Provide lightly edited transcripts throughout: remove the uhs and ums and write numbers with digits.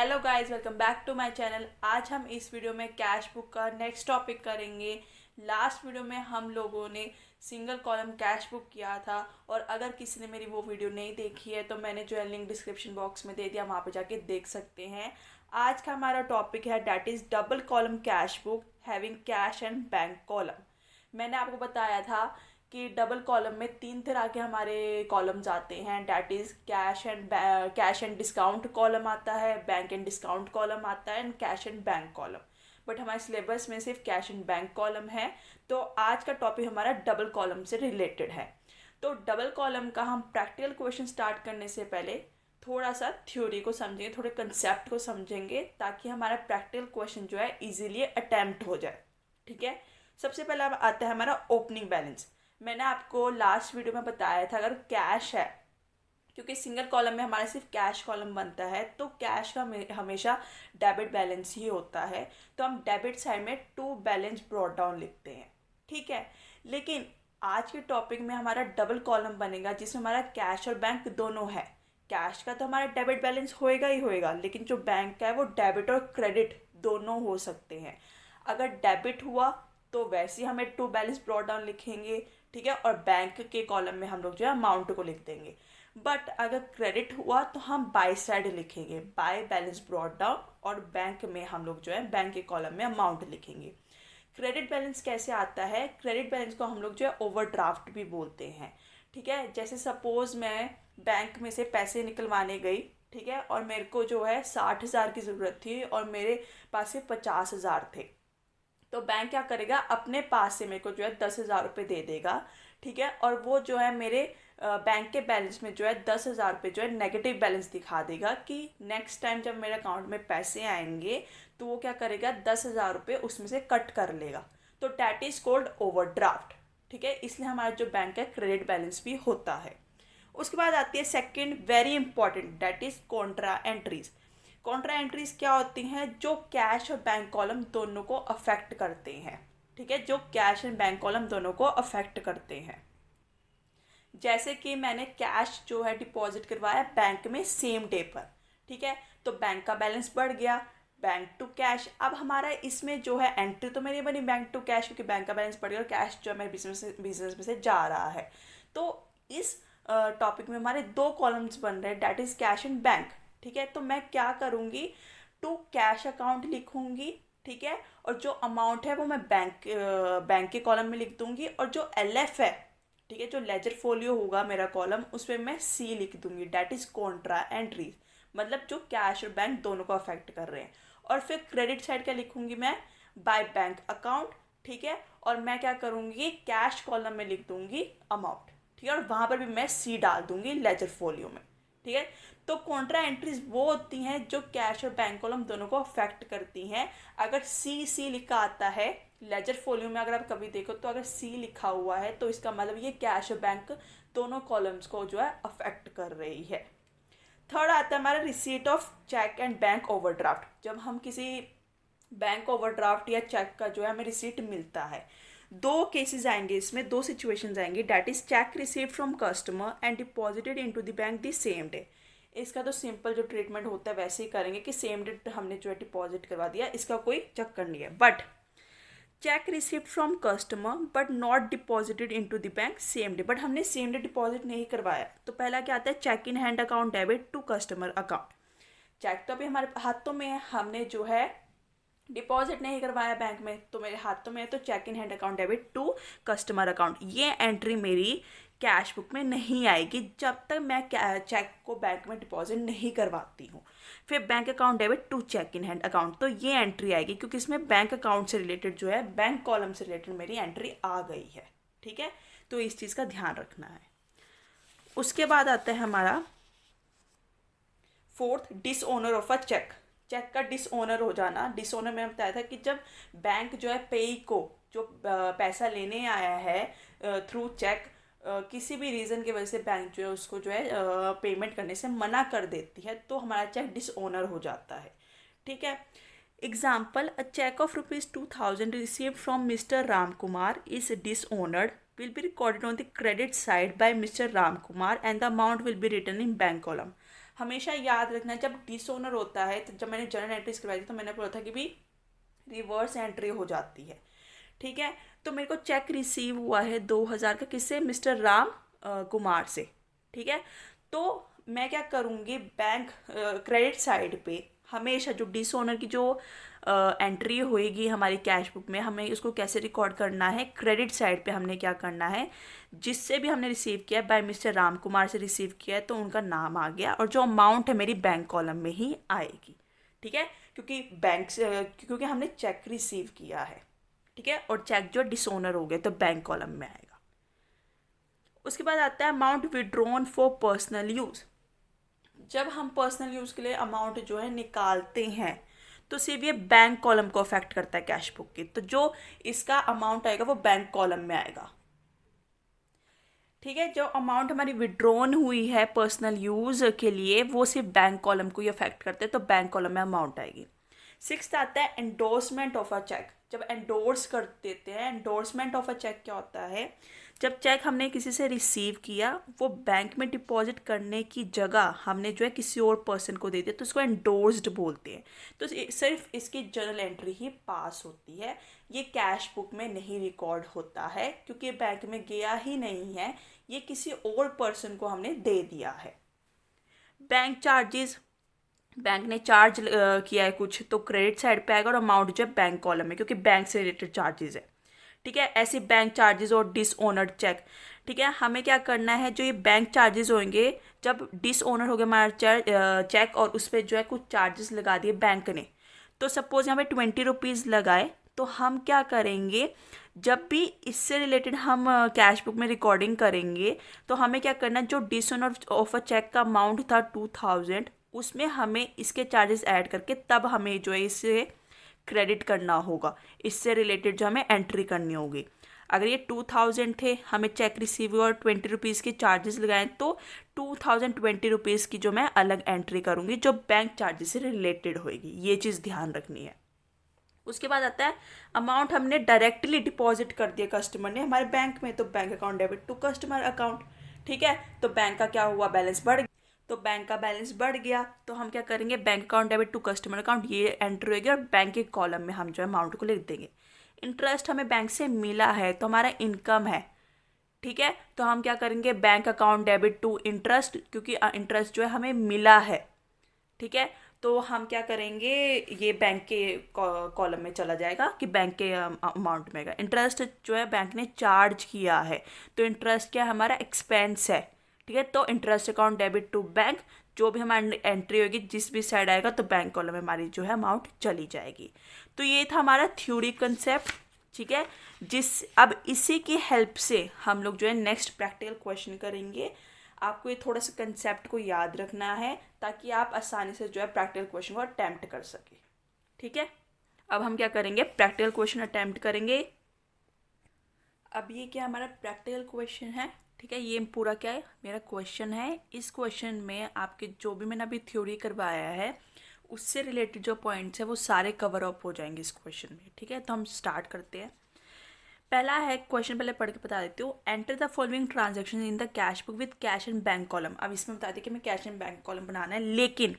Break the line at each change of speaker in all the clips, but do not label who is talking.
Hello guys, welcome back to my channel. आज हम इस वीडियो में कैश बुक का नेक्स्ट टॉपिक करेंगे। लास्ट वीडियो में हम लोगों ने सिंगल कॉलम कैश बुक किया था, और अगर किसी ने मेरी वो वीडियो नहीं देखी है तो मैंने जो है लिंक डिस्क्रिप्शन बॉक्स में दे दिया, वहाँ पे जाके देख सकते हैं। आज का हमारा टॉपिक है that is double column cash book having cash and bank column. मैंने आपको बताया था कि डबल कॉलम में तीन तरह के हमारे कॉलम्स आते हैं, that is cash and discount column आता है, बैंक एंड डिस्काउंट कॉलम आता है, and cash and bank column. But हमारे सिलेबस में सिर्फ कैश एंड बैंक कॉलम है, तो आज का टॉपिक हमारा डबल कॉलम से रिलेटेड है। तो डबल कॉलम का हम प्रैक्टिकल क्वेश्चन स्टार्ट करने से पहले थोड़ा सा थ्योरी को समझेंगे, थोड़े कंसेप्ट को समझेंगे, ताकि हमारा प्रैक्टिकल क्वेश्चन जो है इजीली अटैम्प्ट हो जाए। ठीक है, सबसे पहले अब आता है हमारा ओपनिंग बैलेंस। मैंने आपको लास्ट वीडियो में बताया था, अगर कैश है, क्योंकि सिंगल कॉलम में हमारा सिर्फ कैश कॉलम बनता है, तो कैश का हमेशा डेबिट बैलेंस ही होता है, तो हम डेबिट साइड में टू बैलेंस ब्रॉट डाउन लिखते हैं। ठीक है, लेकिन आज के टॉपिक में हमारा डबल कॉलम बनेगा, जिसमें हमारा कैश और बैंक दोनों है। कैश का तो हमारा डेबिट बैलेंस होएगा ही होएगा, लेकिन जो बैंक का है वो डेबिट और क्रेडिट दोनों हो सकते हैं। अगर डेबिट हुआ तो वैसे ही हमें टू बैलेंस ब्रॉट डाउन लिखेंगे, ठीक है, और बैंक के कॉलम में हम लोग जो है अमाउंट को लिख देंगे। बट अगर क्रेडिट हुआ तो हम बाय साइड लिखेंगे, बाय बैलेंस ब्रॉट डाउन, और बैंक में हम लोग जो है बैंक के कॉलम में अमाउंट लिखेंगे। क्रेडिट बैलेंस कैसे आता है? क्रेडिट बैलेंस को हम लोग जो है ओवरड्राफ्ट भी बोलते हैं। ठीक है, जैसे सपोज मैं बैंक में से पैसे निकलवाने गई, ठीक है, और मेरे को जो है 60,000 की ज़रूरत थी और मेरे पास से 50,000 थे। तो बैंक क्या करेगा, अपने पास से मेरे को जो है 10,000 रुपये दे देगा। ठीक है, और वो जो है मेरे बैंक के बैलेंस में जो है 10,000 रुपये जो है नेगेटिव बैलेंस दिखा देगा, कि नेक्स्ट टाइम जब मेरे अकाउंट में पैसे आएंगे तो वो क्या करेगा, 10,000 रुपये उसमें से कट कर लेगा। तो डैट इज़ कॉल्ड ओवरड्राफ्ट। ठीक है, इसलिए हमारा जो बैंक है क्रेडिट बैलेंस भी होता है। उसके बाद आती है second very important, that is Contra entries. Contra entries क्या होती हैं? जो कैश और बैंक कॉलम दोनों को अफेक्ट करते हैं। ठीक है, जो कैश एंड बैंक कॉलम दोनों को अफेक्ट करते हैं। जैसे कि मैंने कैश जो है डिपॉजिट करवाया बैंक में सेम डे पर, ठीक है, तो बैंक का बैलेंस बढ़ गया, बैंक टू कैश। अब हमारा इसमें जो है एंट्री तो मेरी बनी बैंक टू कैश, क्योंकि बैंक का बैलेंस बढ़ गया और कैश जो है मेरे बिजनेस में से जा रहा है। तो इस टॉपिक में हमारे दो कॉलम्स बन रहे हैं, that is cash and bank. ठीक है, तो मैं क्या करूँगी, टू कैश अकाउंट लिखूँगी, ठीक है, और जो अमाउंट है वो मैं बैंक के कॉलम में लिख दूँगी, और जो LF है, ठीक है, जो लेजर फोलियो होगा मेरा कॉलम, उसमें मैं C लिख दूँगी, डैट इज़ कॉन्ट्रा एंट्रीज, मतलब जो कैश और बैंक दोनों को अफेक्ट कर रहे हैं। और फिर क्रेडिट साइड क्या लिखूँगी मैं, बाय बैंक अकाउंट। ठीक है, और मैं क्या करूँगी, कैश कॉलम में लिख दूँगी अमाउंट, ठीक है, और वहाँ पर भी मैं C डाल दूँगी लेजर फोलियो में। ठीक है, तो कॉन्ट्रा एंट्रीज वो होती हैं जो कैश और बैंक कॉलम दोनों को अफेक्ट करती हैं। अगर C लिखा आता है लेजर फोलियो में, अगर आप कभी देखो तो अगर C लिखा हुआ है तो इसका मतलब ये कैश और बैंक दोनों कॉलम्स को जो है अफेक्ट कर रही है। थर्ड आता है हमारा receipt of cheque and bank overdraft. जब हम किसी बैंक ओवरड्राफ्ट या चेक का जो है हमें रिसीट मिलता है, दो केसेस आएंगे इसमें, दो सिचुएशंस आएंगी, that is check received from customer and deposited into the bank the same day. इसका तो सिंपल जो ट्रीटमेंट होता है वैसे ही करेंगे कि सेम डे हमने जो है डिपॉजिट करवा दिया, इसका कोई चक्कर नहीं है। But cheque received from customer but not deposited into the bank same day, but हमने सेम डे डिपॉजिट नहीं करवाया, तो पहला क्या आता है, cheque in hand account debit to customer account. Cheque तो अभी हमारे हाथों में है, हमने जो है डिपॉजिट नहीं करवाया बैंक में, तो मेरे हाथों में है, तो cheque in hand account debit to customer account. ये एंट्री मेरी कैश बुक में नहीं आएगी जब तक मैं चेक को बैंक में डिपॉजिट नहीं करवाती हूँ। फिर bank account debit to cheque in hand account, तो ये एंट्री आएगी, क्योंकि इसमें बैंक अकाउंट से रिलेटेड जो है बैंक कॉलम से रिलेटेड मेरी एंट्री आ गई है। ठीक है, तो इस चीज़ का ध्यान रखना है। उसके बाद आता है हमारा fourth, dishonour of a cheque. Cheque का डिसओनर हो जाना। डिसओनर मैंने बताया था कि जब बैंक जो है पेई को जो पैसा लेने आया है थ्रू चेक, किसी भी रीज़न की वजह से बैंक जो है उसको जो है पेमेंट करने से मना कर देती है, तो हमारा चेक डिसओनर हो जाता है। ठीक है, example, a cheque of ₹2,000 received from mister Ram Kumar is dishonoured will be recorded on the credit side by Mr. Ram Kumar and the amount will be written in bank column। हमेशा याद रखना, जब dishonour होता है, तो जब मैंने जर्नल एंट्रीज करवाई थी तो मैंने बोला था कि भी रिवर्स एंट्री हो जाती है, ठीक है। तो मेरे को चेक रिसीव हुआ है 2000 का, किससे, मिस्टर राम कुमार से, ठीक है। तो मैं क्या करूँगी, बैंक क्रेडिट साइड पे हमेशा जो डिसऑनर की जो एंट्री होएगी हमारी कैश बुक में, हमें उसको कैसे रिकॉर्ड करना है, क्रेडिट साइड पे हमने क्या करना है, जिससे भी हमने रिसीव किया बाय मिस्टर राम कुमार से रिसीव किया है तो उनका नाम आ गया, और जो अमाउंट है मेरी बैंक कॉलम में ही आएगी, ठीक है, क्योंकि बैंक से, क्योंकि हमने चेक रिसीव किया है, ठीक है, और चेक जो डिसऑनर हो गए तो बैंक कॉलम में आएगा। उसके बाद आता है amount withdrawn for personal use. जब हम पर्सनल यूज़ के लिए अमाउंट जो है निकालते हैं तो सिर्फ ये बैंक कॉलम को अफेक्ट करता है कैश बुक की, तो जो इसका अमाउंट आएगा वो बैंक कॉलम में आएगा, ठीक है। जो अमाउंट हमारी विड्रॉन हुई है पर्सनल यूज़ के लिए वो सिर्फ बैंक कॉलम को ही अफेक्ट करते हैं, तो बैंक कॉलम में अमाउंट आएगी। सिक्स्थ आता है एंडोर्समेंट ऑफ अ चेक। जब एंडोर्स कर देते हैं, एंडोर्समेंट ऑफ अ चेक क्या होता है, जब चेक हमने किसी से रिसीव किया, वो बैंक में डिपॉजिट करने की जगह हमने जो है किसी और पर्सन को दे दिया, तो उसको एंडोर्स्ड बोलते हैं। तो सिर्फ इसकी जर्नल एंट्री ही पास होती है, ये कैश बुक में नहीं रिकॉर्ड होता है, क्योंकि बैंक में गया ही नहीं है, ये किसी और पर्सन को हमने दे दिया है। बैंक चार्जेस, बैंक ने चार्ज किया है कुछ, तो क्रेडिट साइड पे आएगा और अमाउंट जो है बैंक कॉलम में, क्योंकि बैंक से रिलेटेड चार्जेस है, ठीक है। ऐसे बैंक चार्जेस और डिसऑनर्ड चेक, ठीक है, हमें क्या करना है, जो ये बैंक चार्जेस होंगे, जब डिसऑनर हो गया हमारा चेक और उस पर जो है कुछ चार्जेस लगा दिए बैंक ने, तो सपोज यहाँ पे 20 रुपीज़ लगाए, तो हम क्या करेंगे, जब भी इससे रिलेटेड हम कैश बुक में रिकॉर्डिंग करेंगे तो हमें क्या करना है, जो डिसऑनर ऑफ अ चेक का अमाउंट था 2000, उसमें हमें इसके चार्जेस ऐड करके तब हमें जो है इसे क्रेडिट करना होगा, इससे रिलेटेड जो हमें एंट्री करनी होगी। अगर ये 2000 थे, हमें चेक रिसीव हुआ और 20 रुपीज़ के चार्जेस लगाए, तो 2020 रुपीज़ की जो मैं अलग एंट्री करूँगी जो बैंक चार्जेस से रिलेटेड होएगी, ये चीज़ ध्यान रखनी है। उसके बाद आता है अमाउंट हमने डायरेक्टली डिपॉजिट कर दिया कस्टमर ने हमारे बैंक में, तो bank account debit to customer account, ठीक है। तो बैंक का क्या हुआ, बैलेंस बढ़ गया, तो बैंक का बैलेंस बढ़ गया, तो हम क्या करेंगे, bank account debit to customer account, ये एंट्री होगी और बैंक के कॉलम में हम जो है अमाउंट को लिख देंगे। इंटरेस्ट हमें बैंक से मिला है तो हमारा इनकम है, ठीक है, तो हम क्या करेंगे, bank account debit to interest, क्योंकि इंटरेस्ट जो है हमें मिला है, ठीक है, तो हम क्या करेंगे, ये बैंक के कॉलम में चला जाएगा कि बैंक के अमाउंट में आएगा। इंटरेस्ट जो है बैंक ने चार्ज किया है, तो इंटरेस्ट क्या हमारा एक्सपेंस है, ठीक है, तो interest account debit to bank, जो भी हमारी एंट्री होगी जिस भी साइड आएगा तो बैंक कॉलम में हमारी जो है अमाउंट चली जाएगी। तो ये था हमारा थ्योरी कंसेप्ट, ठीक है। अब इसी की हेल्प से हम लोग जो है नेक्स्ट प्रैक्टिकल क्वेश्चन करेंगे। आपको ये थोड़ा सा कंसेप्ट को याद रखना है ताकि आप आसानी से जो है प्रैक्टिकल क्वेश्चन को अटैम्प्ट कर सके, ठीक है। अब हम क्या करेंगे, प्रैक्टिकल क्वेश्चन अटैम्प्ट करेंगे। अब ये क्या हमारा प्रैक्टिकल क्वेश्चन है, ठीक है, ये पूरा क्या है, मेरा क्वेश्चन है। इस क्वेश्चन में आपके जो भी मैंने अभी थ्योरी करवाया है उससे रिलेटेड जो पॉइंट्स है वो सारे कवर अप हो जाएंगे इस क्वेश्चन में, ठीक है। तो हम स्टार्ट करते हैं। पहला है क्वेश्चन, पहले पढ़ के बता देती हूँ। Enter the following transaction in the cash book with cash and bank column. अब इसमें बता दें कि मैं कैश एंड बैंक कॉलम बनाना है, लेकिन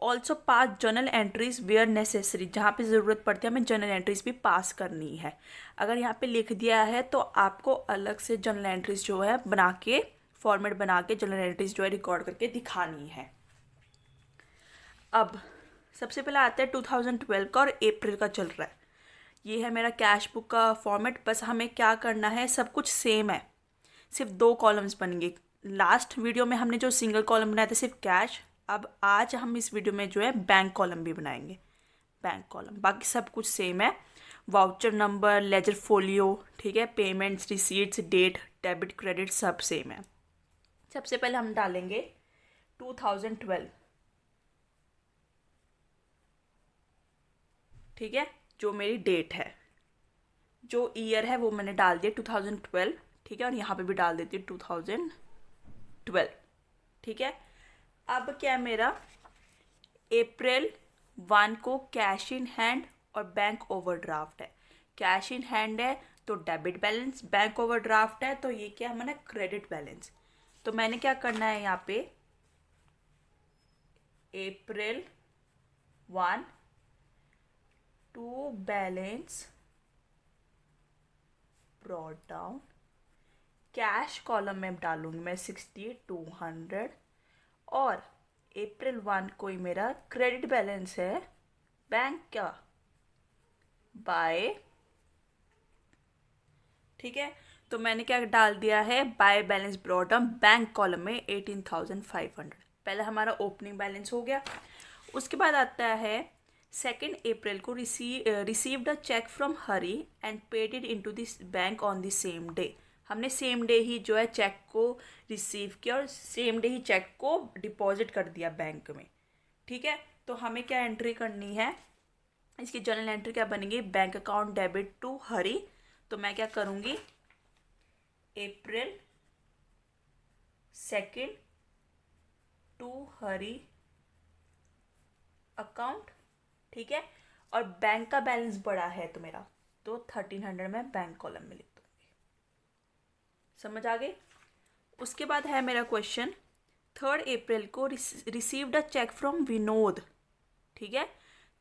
also pass journal entries where necessary, जहाँ पे ज़रूरत पड़ती है हमें जर्नल एंट्रीज भी पास करनी है। अगर यहाँ पे लिख दिया है तो आपको अलग से जर्नल एंट्रीज जो है बना के, फॉर्मेट बना के जर्नल एंट्रीज जो है रिकॉर्ड करके दिखानी है। अब सबसे पहले आता है 2012 का और अप्रैल का चल रहा है। ये है मेरा कैश बुक का फॉर्मेट। बस हमें क्या करना है, सब कुछ सेम है, सिर्फ 2 कॉलम्स बनेंगे। लास्ट वीडियो में हमने जो सिंगल कॉलम बनाया था सिर्फ कैश, अब आज हम इस वीडियो में जो है बैंक कॉलम भी बनाएंगे, बैंक कॉलम। बाकी सब कुछ सेम है, वाउचर नंबर, लेजर फोलियो, ठीक है, payments, receipts, date, debit, credit सब सेम है। सबसे पहले हम डालेंगे 2012, ठीक है, जो मेरी डेट है, जो ईयर है वो मैंने डाल दिया 2012, ठीक है, और यहाँ पे भी डाल देती हूँ 2012, ठीक है। अब क्या मेरा अप्रैल 1 को कैश इन हैंड और बैंक ओवरड्राफ्ट है। कैश इन हैंड है तो डेबिट बैलेंस, बैंक ओवरड्राफ्ट है तो ये क्या हमारा क्रेडिट बैलेंस। तो मैंने क्या करना है, यहाँ पे April 1 to balance brought down, cash column में डालूंगी मैं 60,200, और April 1 कोई मेरा क्रेडिट बैलेंस है बैंक का बाय, ठीक है। तो मैंने क्या डाल दिया है, by balance brought down bank column में 18,500। पहले हमारा ओपनिंग बैलेंस हो गया। उसके बाद आता है 2 अप्रैल को received a cheque from Hari and paid it into this bank on the same day. हमने सेम डे ही जो है चेक को रिसीव किया और सेम डे ही चेक को डिपॉजिट कर दिया बैंक में, ठीक है। तो हमें क्या एंट्री करनी है, इसकी जर्नल एंट्री क्या बनेगी, बैंक अकाउंट डेबिट टू हरी। तो मैं क्या करूँगी, April 2 टू हरी अकाउंट, ठीक है। और बैंक का बैलेंस बड़ा है तो मेरा, तो 1300 में बैंक कॉलम में लिख दूंगी। समझ आ गई। उसके बाद है मेरा क्वेश्चन, 3 अप्रैल को received a cheque from Vinod, ठीक है।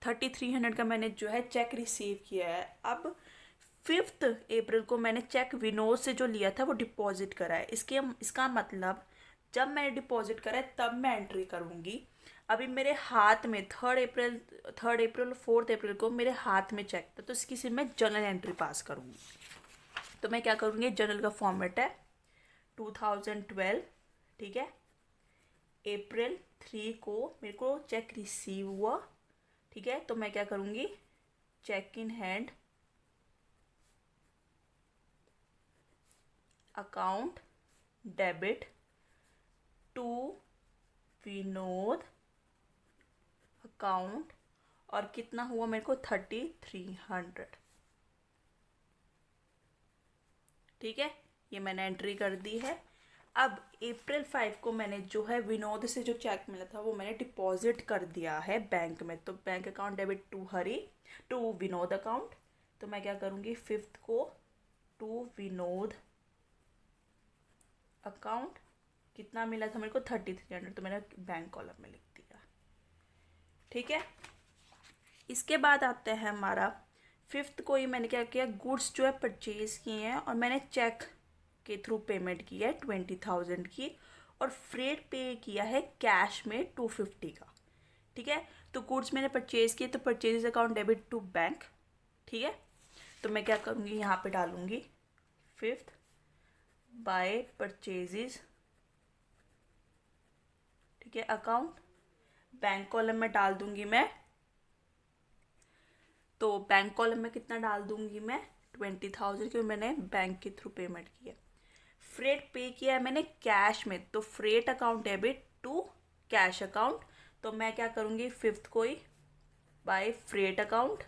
3300 का मैंने जो है चेक रिसीव किया है। अब 5 अप्रैल को मैंने चेक विनोद से जो लिया था वो डिपॉजिट करा है। इसका मतलब जब मैंने डिपॉजिट करा है तब मैं एंट्री करूँगी। अभी मेरे हाथ में 3 अप्रैल 4 अप्रैल को मेरे हाथ में चेक था, तो इसकी सिर्फ मैं जर्नल एंट्री पास करूँगी। तो मैं क्या करूँगी, जर्नल का फॉर्मेट है 2012, ठीक है। April 3 को मेरे को चेक रिसीव हुआ, ठीक है। तो मैं क्या करूँगी, cheque in hand account debit to Vinod account, और कितना हुआ मेरे को 3300, ठीक है। ये मैंने एंट्री कर दी है। अब April 5 को मैंने जो है विनोद से जो चेक मिला था वो मैंने डिपॉजिट कर दिया है बैंक में। तो bank account debit to Vinod account. तो मैं क्या करूँगी, 5 को टू विनोद अकाउंट, कितना मिला था मेरे को 3300, तो मैंने बैंक कॉलम में लिख दिया, ठीक है। इसके बाद आता है हमारा 5 को ही मैंने क्या किया, गुड्स जो है परचेज किए हैं और मैंने चेक के थ्रू पेमेंट की है 20,000 की, और फ्रेट पे किया है कैश में 250 का, ठीक है। तो गुड्स मैंने परचेज किए तो purchase account debit to bank, ठीक है। तो मैं क्या करूँगी, यहाँ पे डालूँगी 5 बाय परचेजेस, ठीक है, अकाउंट बैंक कॉलम में डाल दूंगी मैं। तो बैंक कॉलम में कितना डाल दूंगी मैं, 20,000, क्योंकि मैंने बैंक के थ्रू पेमेंट किया। फ्रेट पे किया है मैंने कैश में, तो freight account debit to cash account. तो मैं क्या करूँगी, 5 को ही बाय फ्रेट अकाउंट,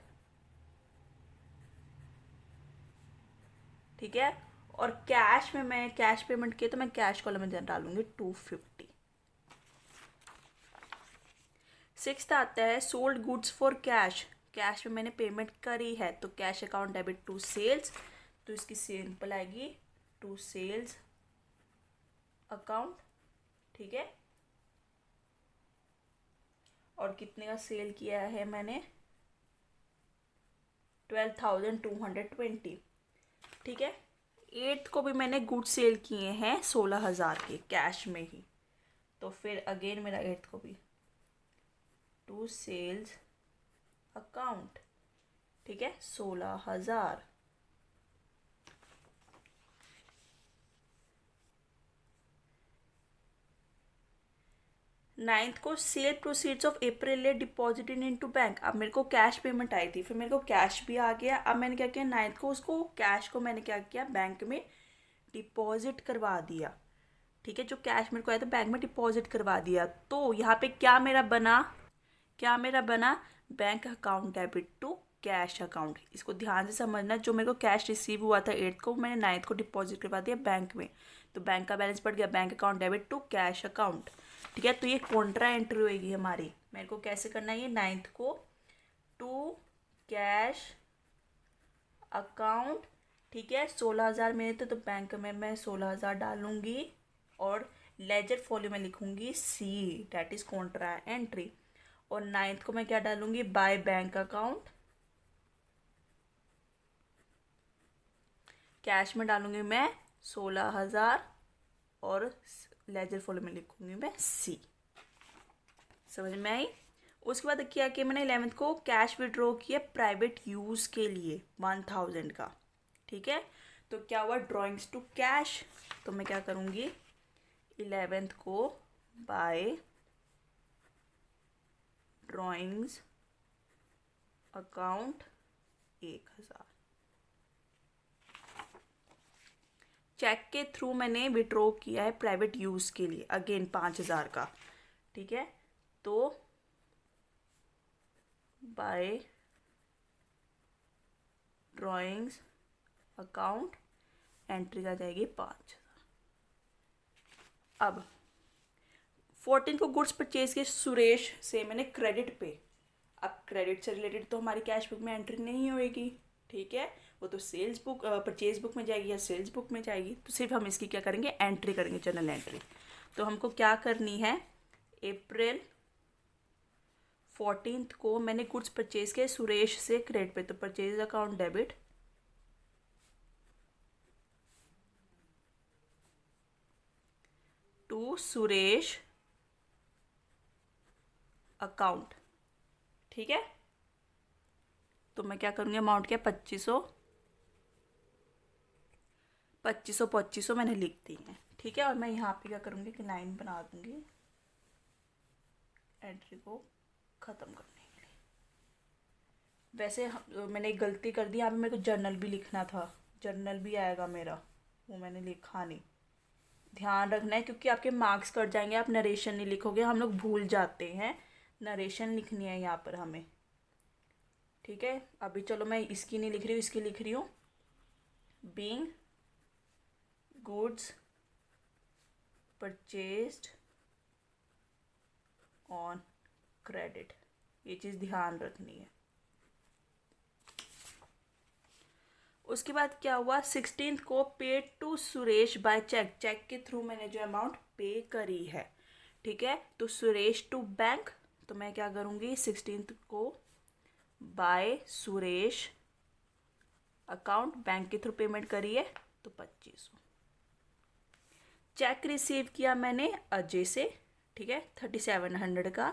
ठीक है। और कैश में मैं कैश पेमेंट किया तो मैं कैश कॉलम में डालूंगी 250। 6 आता है sold goods for cash, cash में मैंने पेमेंट करी है तो cash account debit to sales. तो इसकी सिंपल आएगी टू सेल्स अकाउंट, ठीक है। और कितने का सेल किया है मैंने, 12,220, ठीक है। 8 को भी मैंने गुड सेल किए हैं 16,000 के कैश में ही। तो फिर अगेन मेरा 8 को भी टू सेल्स अकाउंट, ठीक है, 16,000। 9 को sale proceeds of April deposited into bank. अब मेरे को कैश पेमेंट आई थी, फिर मेरे को कैश भी आ गया। अब मैंने क्या किया, 9 को उसको कैश को मैंने क्या किया, बैंक में डिपॉजिट करवा दिया, ठीक है। जो कैश मेरे को आया था बैंक में डिपॉजिट करवा दिया। तो यहाँ पे क्या मेरा बना, bank account debit to cash account. इसको ध्यान से समझना, जो मेरे को कैश रिसीव हुआ था 8 को, मैंने 9 को डिपॉजिट करवा दिया बैंक में, तो बैंक का बैलेंस बढ़ गया, bank account debit to cash account, ठीक है। तो ये कॉन्ट्रा एंट्री होगी हमारी। मेरे को कैसे करना है, ये 9 को टू कैश अकाउंट, ठीक है। 16,000 मेरे थे तो बैंक में मैं 16,000 डालूंगी, और लेजर फॉलो में लिखूंगी सी, डैट इज कॉन्ट्रा एंट्री। और 9th को मैं क्या डालूंगी, बाय बैंक अकाउंट। कैश में डालूंगी मैं 16,000 और लेजर फॉलो में लिखूंगी मैं सी। समझ में आई। उसके बाद क्या कि मैंने 11th को कैश विड्रॉ किया प्राइवेट यूज़ के लिए 1,000 का। ठीक है, तो क्या हुआ, ड्रॉइंग्स टू कैश। तो मैं क्या करूँगी, 11th को बाय ड्रॉइंग्स अकाउंट 1,000। चेक के थ्रू मैंने विड्रॉ किया है प्राइवेट यूज़ के लिए, अगेन 5,000 का। ठीक है, तो बाय ड्रॉइंग्स अकाउंट एंट्री आ जाएगी 5,000। अब 14 को गुड्स परचेज के सुरेश से मैंने क्रेडिट पे। अब क्रेडिट से रिलेटेड तो हमारी कैश बुक में एंट्री नहीं होएगी। ठीक है, वो तो सेल्स बुक परचेज बुक में जाएगी या सेल्स बुक में जाएगी। तो सिर्फ हम इसकी क्या करेंगे, एंट्री करेंगे, जर्नल एंट्री। तो हमको क्या करनी है, अप्रैल 14 को मैंने गुड्स परचेज के सुरेश से क्रेडिट पे, तो purchase account debit to Suresh account. ठीक है, तो मैं क्या करूँगी, अमाउंट क्या 2500 मैंने लिख दी है। ठीक है, और मैं यहाँ पे क्या करूँगी कि लाइन बना दूँगी एंट्री को ख़त्म करने के लिए। वैसे मैंने एक गलती कर दी, यहाँ पे मेरे को जर्नल भी लिखना था, जर्नल भी आएगा मेरा, वो मैंने लिखा नहीं। ध्यान रखना है क्योंकि आपके मार्क्स कट जाएंगे, आप नरेशन नहीं लिखोगे, हम लोग भूल जाते हैं। नरेशन लिखनी है यहाँ पर हमें। ठीक है, अभी चलो मैं इसकी नहीं लिख रही हूँ, इसकी लिख रही हूँ, being goods purchased on credit. ये चीज़ ध्यान रखनी है। उसके बाद क्या हुआ, 16 को paid to Suresh by cheque. Cheque के थ्रू मैंने जो अमाउंट पे करी है। ठीक है, तो सुरेश टू बैंक, तो मैं क्या करूँगी, 16 को बाय सुरेश अकाउंट, बैंक के थ्रू पेमेंट करी है तो 2500। चेक रिसीव किया मैंने अजय से। ठीक है, 3700 का।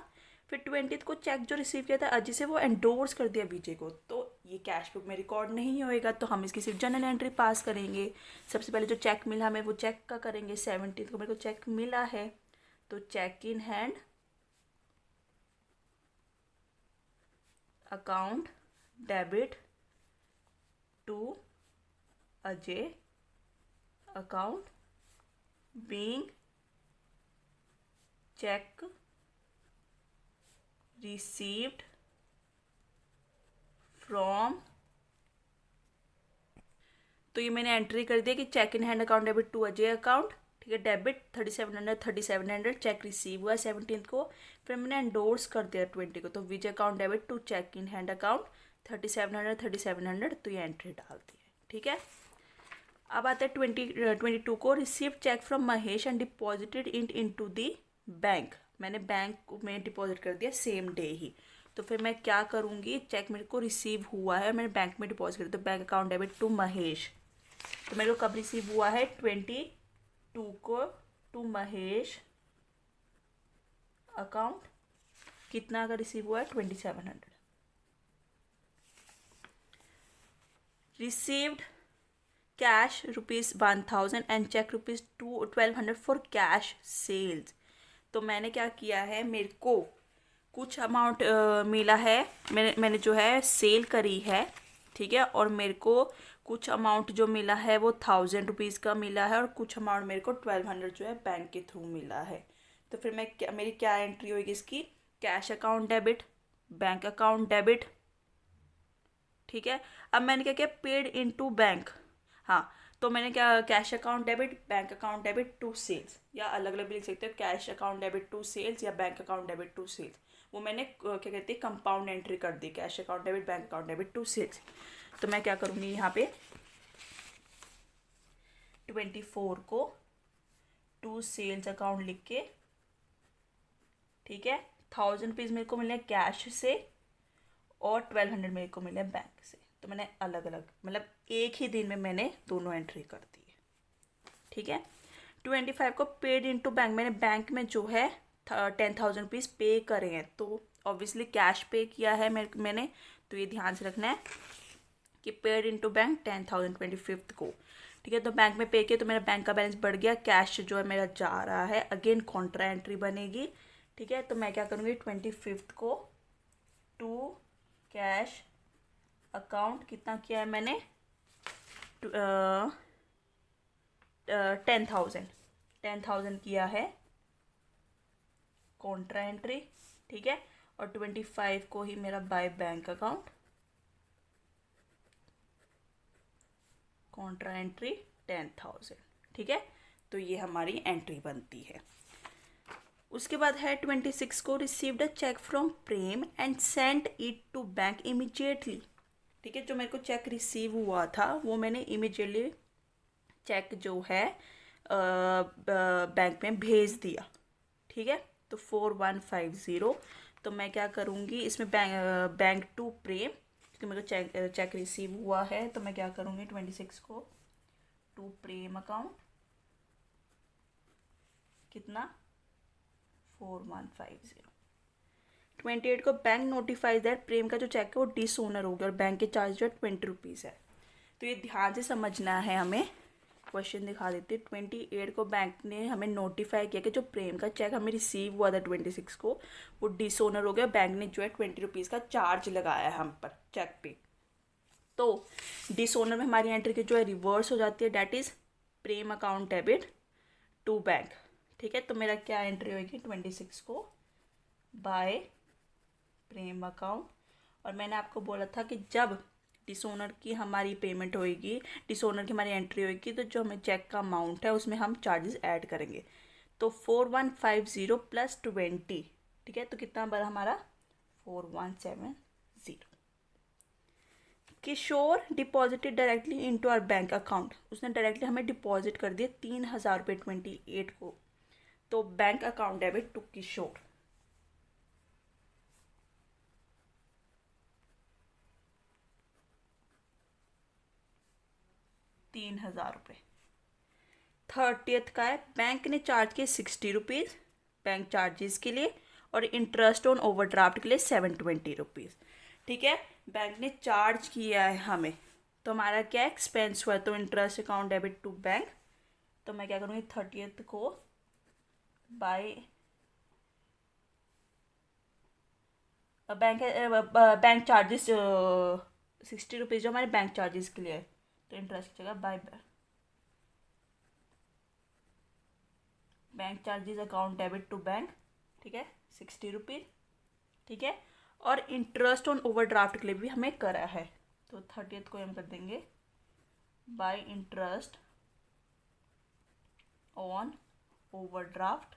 फिर 20 को चेक जो रिसीव किया था अजय से, वो एंडोर्स कर दिया विजय को। तो ये कैश बुक में रिकॉर्ड नहीं होएगा, तो हम इसकी सिर्फ जर्नल एंट्री पास करेंगे। सबसे पहले जो चेक मिला हमें वो चेक का करेंगे। 17 को मेरे को चेक मिला है, तो cheque in hand account debit to Ajay account being cheque received from. तो ये मैंने एंट्री कर दिया कि cheque in hand account debit to Ajay account. ठीक है, डेबिट 3700 चेक रिसीव हुआ 17 को। फिर मैंने एंडोर्स कर दिया 20 को, तो Vijay account debit to cheque in hand account 3700, तो ये एंट्री डाल दी है। ठीक है, अब आता है 22 को, receive cheque from Mahesh and deposited into the bank. मैंने बैंक में डिपॉजिट कर दिया सेम डे ही। तो फिर मैं क्या करूँगी, चेक मेरे को रिसीव हुआ है, मैंने बैंक में डिपॉजिट कर दिया, तो bank account debit to Mahesh. तो मेरे को कब रिसीव हुआ है, 22 को, टू महेश अकाउंट। कितना का रिसीव हुआ है, 2700। Received cash ₹1000 and cheque ₹1200 for cash sales. तो मैंने क्या किया है, मेरे को कुछ अमाउंट मिला है, मैंने जो है सेल करी है। ठीक है, और मेरे को कुछ अमाउंट जो मिला है वो ₹1000 का मिला है, और कुछ अमाउंट मेरे को 1200 जो है बैंक के थ्रू मिला है। तो फिर मेरी क्या एंट्री होगी इसकी, cash account debit, bank account debit. ठीक है, अब मैंने क्या किया, पेड इनटू बैंक। हाँ, तो मैंने क्या, cash account debit, bank account debit to sales, या अलग अलग भी लिख सकते हो, cash account debit to sales या bank account debit to sales. वो मैंने क्या कहते हैं, कंपाउंड एंट्री कर दी, cash account debit, bank account debit to sales. तो मैं क्या करूँगी यहाँ पे 24 को टू सेल्स अकाउंट लिख के, ठीक है। 1000 रुपीज़ मेरे को मिले कैश से और 1200 मेरे को मिले बैंक से। तो मैंने अलग अलग, मतलब एक ही दिन में मैंने दोनों एंट्री कर दी है, ठीक है। 25 को पेड इनटू बैंक, मैंने बैंक में जो है 10,000 रुपीज़ पे करे हैं, तो ऑब्वियसली कैश पे किया है मैंने, तो ये ध्यान से रखना है कि पेड इनटू बैंक 10,000 25 को, ठीक है। तो बैंक में पे किया तो मेरा बैंक का बैलेंस बढ़ गया, कैश जो है मेरा जा रहा है, अगेन कॉन्ट्रा एंट्री बनेगी, ठीक है। तो मैं क्या करूँगी 25 को टू कैश अकाउंट कितना किया है मैंने 10,000 किया है कॉन्ट्रा एंट्री, ठीक है। और 25 को ही मेरा by bank account Contra entry 10,000, ठीक है। तो ये हमारी एंट्री बनती है। उसके बाद है 26 को received a cheque from Prem and sent it to bank immediately, ठीक है। जो मेरे को चेक रिसीव हुआ था वो मैंने इमीडिएटली चेक जो है बैंक में भेज दिया, ठीक है। तो 4150, तो मैं क्या करूँगी इसमें बैंक टू प्रेम, क्योंकि मेरे को चेक रिसीव हुआ है, तो मैं क्या करूँगी 26 को टू प्रेम अकाउंट कितना 4150। 28 को बैंक नोटिफाइज दैट प्रेम का जो चेक है वो डिसओनर हो गया और बैंक के चार्ज जो है 20 रुपीज़ है। तो ये ध्यान से समझना है हमें। क्वेश्चन दिखा देते हैं। 28 को बैंक ने हमें नोटिफाई किया कि जो प्रेम का चेक हमें रिसीव हुआ था 26 को वो डिसओनर हो गया, बैंक ने जो है 20 रुपीज़ का चार्ज लगाया है हम पर चेक पे। तो डिसओनर में हमारी एंट्री की जो है रिवर्स हो जाती है, that is Prem account debit to bank, ठीक है। तो मेरा क्या एंट्री होगी 26 को बाय प्रेम अकाउंट, और मैंने आपको बोला था कि जब डिसओनर की हमारी पेमेंट होएगी, डिसओनर की हमारी एंट्री होएगी, तो जो हमें चेक का अमाउंट है उसमें हम चार्जेस ऐड करेंगे। तो 4150 प्लस 20, ठीक है। तो कितना बड़ा हमारा 4170। Kishore deposited directly into our bank account, उसने डायरेक्टली हमें डिपॉजिट कर दिए 3,000 रुपये 28 को। तो bank account debit to Kishore, ₹3,000। 30th का है, बैंक ने चार्ज किए 60 रुपीज़ बैंक चार्जेस के लिए और इंटरेस्ट ऑन ओवरड्राफ्ट के लिए 720 रुपीज़, ठीक है। बैंक ने चार्ज किया है हमें, तो हमारा क्या एक्सपेंस हुआ है, तो interest account debit to bank. तो मैं क्या करूँगी 30th को बाय बैंक चार्जेस 60 रुपीज़ जो हमारे बैंक चार्जेस के लिए है, तो इंटरेस्ट की जगह by bank charges account debit to bank, ठीक है 60 रुपीज़, ठीक है। और इंटरेस्ट ऑन ओवरड्राफ्ट के लिए भी हमें करा है, तो 30th को हम कर देंगे bye interest on overdraft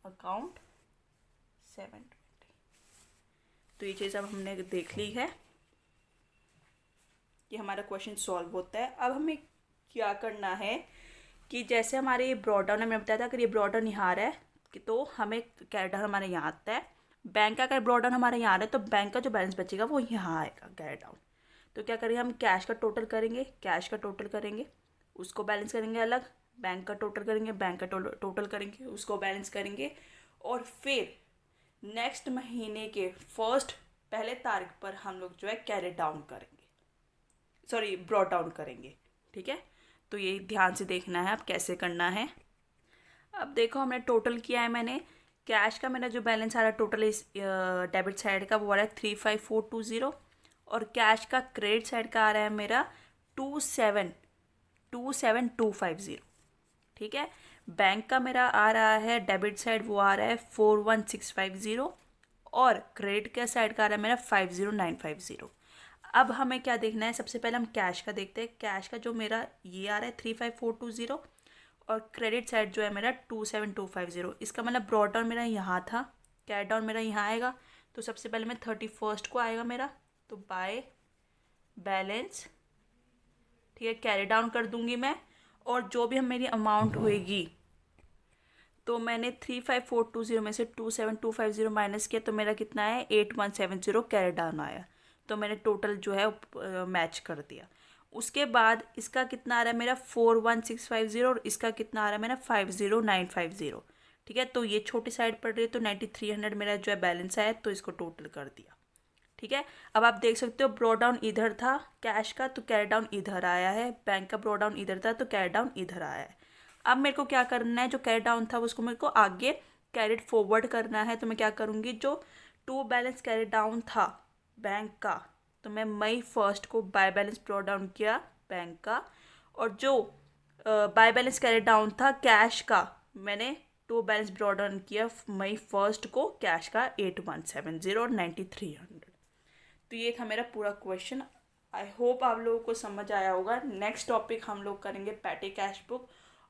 account 720। तो ये चीज़ अब हमने देख ली है कि हमारा क्वेश्चन सॉल्व होता है। अब हमें क्या करना है कि जैसे हमारे ये ब्रॉड डाउन, मैंने बताया था अगर ये ब्रॉड डाउन यहाँ है कि तो हमें कैरी डाउन हमारे यहाँ आता है, बैंक का अगर ब्रॉड डाउन हमारे यहाँ है तो बैंक का जो बैलेंस बचेगा वो यहाँ आएगा कैरी डाउन। तो क्या करेंगे हम कैश का टोटल करेंगे, कैश का टोटल करेंगे, उसको बैलेंस करेंगे अलग, बैंक का टोटल करेंगे, बैंक का टोटल करेंगे, उसको बैलेंस करेंगे, और फिर नेक्स्ट महीने के पहले तारीख पर हम लोग जो है कैरी डाउन करेंगे, सॉरी ब्रॉड डाउन करेंगे, ठीक है। तो ये ध्यान से देखना है अब कैसे करना है। अब देखो हमने टोटल किया है, मैंने कैश का मेरा जो बैलेंस आ रहा है टोटल इस डेबिट साइड का वो आ रहा है 35420, और कैश का क्रेडिट साइड का आ रहा है मेरा 2727250, ठीक है। बैंक का मेरा आ रहा है डेबिट साइड वो आ रहा है 41650, और क्रेडिट का साइड का आ रहा है मेरा 50950। अब हमें क्या देखना है, सबसे पहले हम कैश का देखते हैं। कैश का जो मेरा ये आ रहा है 35420 और क्रेडिट साइड जो है मेरा 27250, इसका मतलब ब्रॉड डाउन मेरा यहाँ था, कैरी डाउन मेरा यहाँ आएगा। तो सबसे पहले मैं 31st को आएगा मेरा, तो बाय बैलेंस, ठीक है, कैरी डाउन कर दूंगी मैं, और जो भी हम मेरी अमाउंट होएगी, तो मैंने 35420 में से 27250 माइनस किया, तो मेरा कितना है 8170 कैरी डाउन आया। तो मैंने टोटल जो है मैच कर दिया। उसके बाद इसका कितना आ रहा है मेरा 41650 और इसका कितना आ रहा है मेरा 50950। ठीक है, तो ये छोटी साइड पड़ रही है, तो 9300 मेरा जो है बैलेंस आया, तो इसको टोटल कर दिया। ठीक है, अब आप देख सकते हो ब्रो डाउन इधर था कैश का, तो कैरी डाउन इधर आया है। बैंक का ब्रो डाउन इधर था, तो कैरी डाउन इधर आया है। अब मेरे को क्या करना है, जो कैरी डाउन था उसको मेरे को आगे कैरिड फॉरवर्ड करना है। तो मैं क्या करूँगी, जो टू बैलेंस कैरी डाउन था बैंक का, तो मैं मई 1 को बाय बैलेंस ब्रो डाउन किया बैंक का, और जो बाय बैलेंस कैरी डाउन था कैश का, मैंने टू बैलेंस ब्रो डाउन किया मई 1 को कैश का 8170 और 9300। तो ये था मेरा पूरा क्वेश्चन। आई होप आप लोगों को समझ आया होगा। नेक्स्ट टॉपिक हम लोग करेंगे पैटी कैश बुक,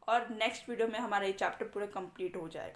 और नेक्स्ट वीडियो में हमारा ये चैप्टर पूरा कंप्लीट हो जाएगा।